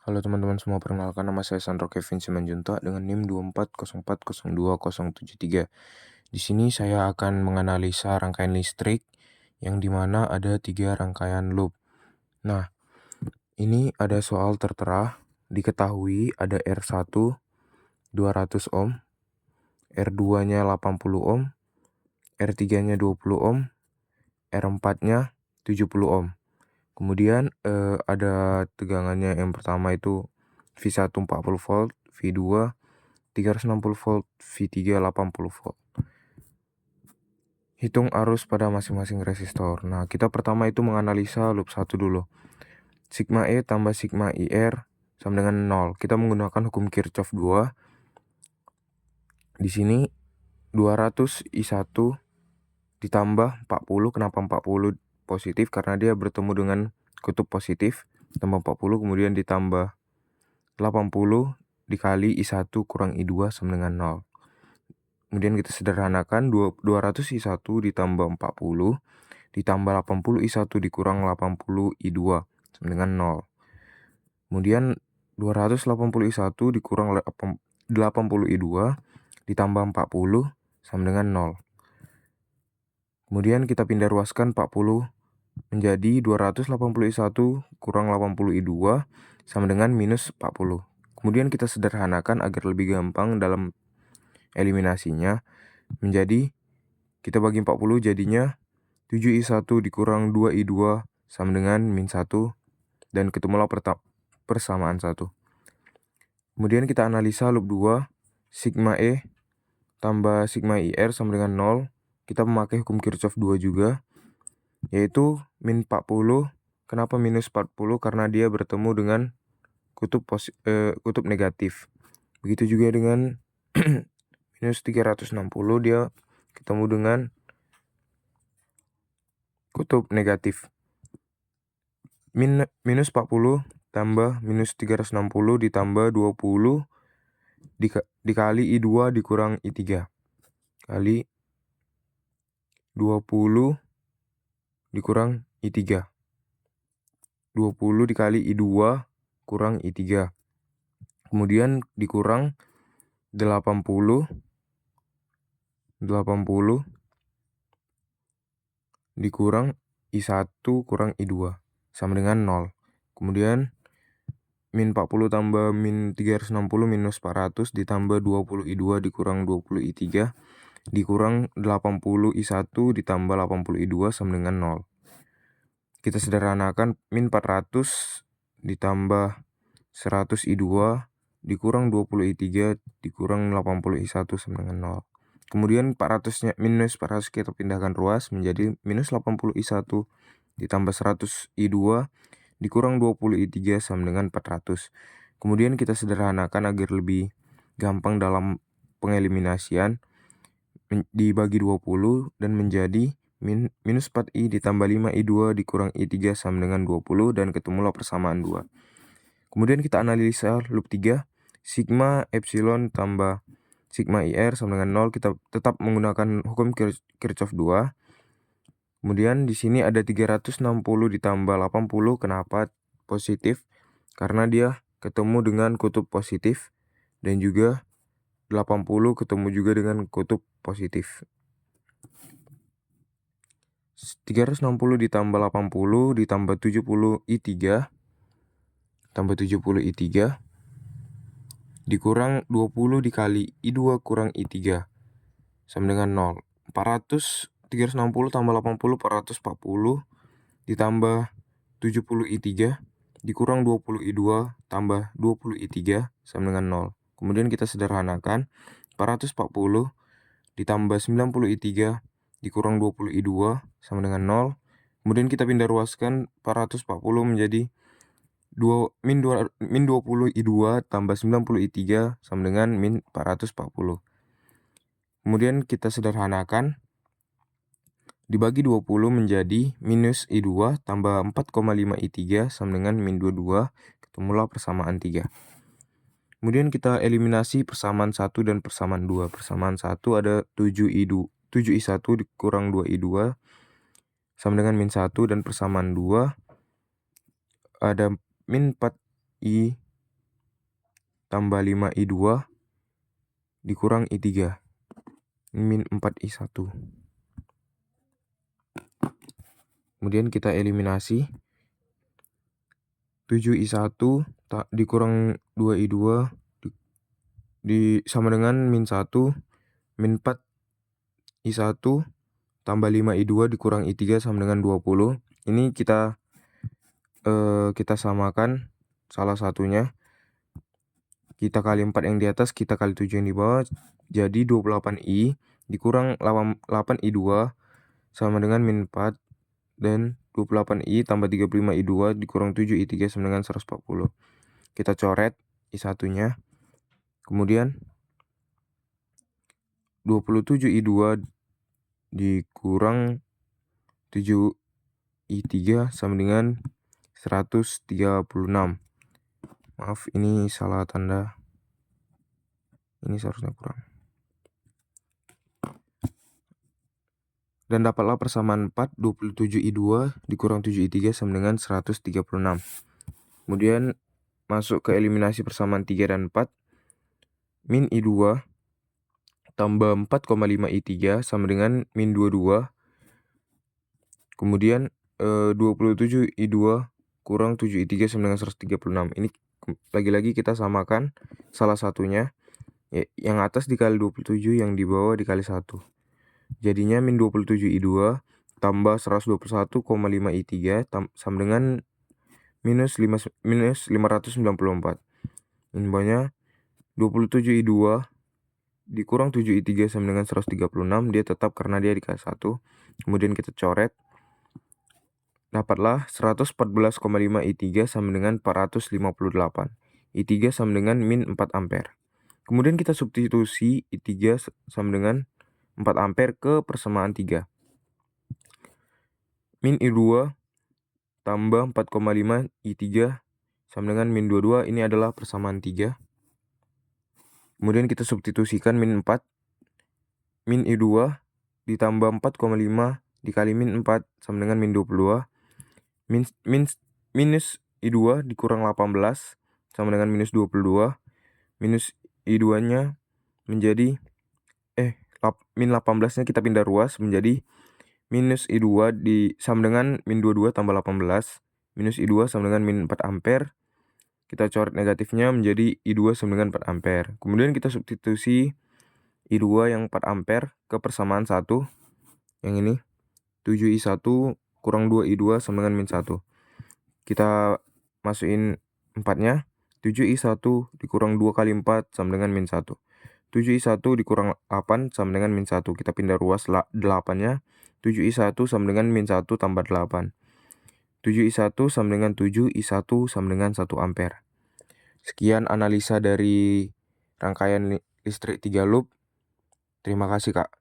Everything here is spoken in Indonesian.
Halo teman-teman semua, perkenalkan nama saya Sandro Kevin Simanjuntak dengan NIM 24040273. Di sini saya akan menganalisa rangkaian listrik yang dimana ada 3 rangkaian loop. Nah, ini ada soal tertera, diketahui ada R1 200 ohm, R2-nya 80 ohm, R3-nya 20 ohm, R4-nya 70 ohm. Kemudian ada tegangannya, yang pertama itu V1 40 volt, V2 360 volt, V3 80 volt. Hitung arus pada masing-masing resistor. Nah, kita pertama itu menganalisa loop 1 dulu. Sigma E tambah sigma IR sama dengan 0. Kita menggunakan hukum Kirchhoff 2. Di sini 200 I1 ditambah 40. Kenapa 40 positif? Karena dia bertemu dengan kutub positif. Tambah 40 kemudian ditambah 80 dikali I1 kurang I2 sama dengan 0. Kemudian kita sederhanakan 200 I1 ditambah 40 ditambah 80 I1 dikurang 80 I2 sama dengan 0. Kemudian 280 I1 dikurang 80 I2 ditambah 40 sama dengan 0. Kemudian kita pindah ruaskan 40 menjadi 280 I1 kurang 80 I2 sama dengan minus 40. Kemudian kita sederhanakan agar lebih gampang dalam eliminasinya, menjadi kita bagi 40 jadinya 7 I1 dikurang 2 I2 sama dengan min 1 dan ketemulah persamaan 1. Kemudian kita analisa loop 2, sigma E tambah sigma IR sama dengan 0. Kita memakai hukum Kirchhoff 2 juga, yaitu min 40. Kenapa minus 40? Karena dia bertemu dengan kutub negatif. Begitu juga dengan minus 360, dia ketemu dengan kutub negatif. Minus 40 tambah minus 360 ditambah 20 dikali I2 dikurang I3 kali 20 dikurang I3. 20 dikali I2 kurang I3. Kemudian dikurang 80 dikurang I1 kurang I2 sama dengan 0. Kemudian min 40 tambah min 360 minus 400 ditambah 20 I2 dikurang 20 I3 dikurang 80 I1 ditambah 80 I2 sama dengan 0. Kita sederhanakan min 400 ditambah 100 I2 dikurang 20 I3 dikurang 80 I1 sama dengan 0. Kemudian 400-nya minus 400 kita pindahkan ruas menjadi minus 80 I1 ditambah 100 I2 dikurang 20 I3 sama dengan 400. Kemudian kita sederhanakan agar lebih gampang dalam pengeliminasian, dibagi 20 dan menjadi minus 4I ditambah 5I2 dikurang I3 sama dengan 20 dan ketemulah persamaan 2. Kemudian kita analisa loop 3, sigma epsilon tambah sigma IR sama dengan 0. Kita tetap menggunakan hukum Kirchhoff 2. Kemudian di sini ada 360 ditambah 80. Kenapa positif? Karena dia ketemu dengan kutub positif dan juga 80 ketemu juga dengan kutub positif. 360 ditambah 80 ditambah 70 I3 tambah 70 I3 dikurang 20 dikali I2 kurang I3 sama dengan 0. 360 tambah 80 440 ditambah 70 I3 dikurang 20 I2 tambah 20 I3 sama dengan 0. Kemudian kita sederhanakan 440 ditambah 90 I3 dikurang 20 I2 sama dengan 0. Kemudian kita pindah ruaskan 440 menjadi min 20 I2 tambah 90 I3 sama dengan min 440. Kemudian kita sederhanakan, dibagi 20 menjadi minus I2 tambah 4,5 I3 sama dengan min 22, ketemulah persamaan 3. Kemudian kita eliminasi persamaan 1 dan persamaan 2. Persamaan 1 ada 7I1 dikurang 2I2 sama dengan min 1, dan persamaan 2 ada min 4I tambah 5I2 dikurang I3. Min 4I1. Kemudian kita eliminasi. 7I1 dikurang 2I2 sama dengan min 1. Min 4I1 tambah 5I2 dikurang I3 sama dengan 20. Ini kita samakan salah satunya. Kita kali 4 yang di atas, kita kali 7 yang di bawah. Jadi 28I dikurang 8I2 sama dengan min 4. Dan 28I tambah 35I2 dikurang 7I3 sama dengan 140. Kita coret I1-nya. Kemudian 27I2 dikurang 7I3 sama dengan 136. Maaf, ini salah tanda. Ini seharusnya kurang. Dan dapatlah persamaan 4, 27I2 dikurang 7I3 sama dengan 136. Kemudian masuk ke eliminasi persamaan 3 dan 4. Min I2 tambah 4,5I3 sama dengan min 22. Kemudian 27I2 kurang 7I3 sama dengan 136. Ini lagi-lagi kita samakan salah satunya. Yang atas dikali 27, yang di bawah dikali 1. Jadinya min 27I2 tambah 121,5I3 sama dengan minus 594. Ini banyak 27I2 dikurang 7I3 sama dengan 136. Dia tetap karena dia dikali 1. Kemudian kita coret. Dapatlah 114,5I3 sama dengan 458. I3 sama dengan min 4 ampere. Kemudian kita substitusi I3 sama dengan 4 ampere ke persamaan 3. Min I2 tambah 4,5 I3 sama dengan min 22. Ini adalah persamaan 3. Kemudian kita substitusikan min 4. Min I2 ditambah 4,5 dikali min 4 sama dengan min 22. Minus I2 dikurang 18 sama dengan minus 22. Minus I2-nya menjadi min 18-nya kita pindah ruas menjadi minus I2 sama dengan min 22 tambah 18. Minus I2 sama dengan min 4 ampere. Kita coret negatifnya menjadi I2 sama dengan 4 ampere. Kemudian kita substitusi I2 yang 4 ampere ke persamaan 1. Yang ini 7I1 kurang 2I2 sama dengan min 1. Kita masukin 4-nya. 7I1 dikurang 2 kali 4 sama dengan min 1. 7I1 dikurang 8 sama dengan min 1. Kita pindah ruas 8-nya. 7I1 sama dengan min 1 tambah 8. 7I1 sama dengan 7I1 sama dengan 1 ampere. Sekian analisa dari rangkaian listrik 3 loop. Terima kasih, Kak.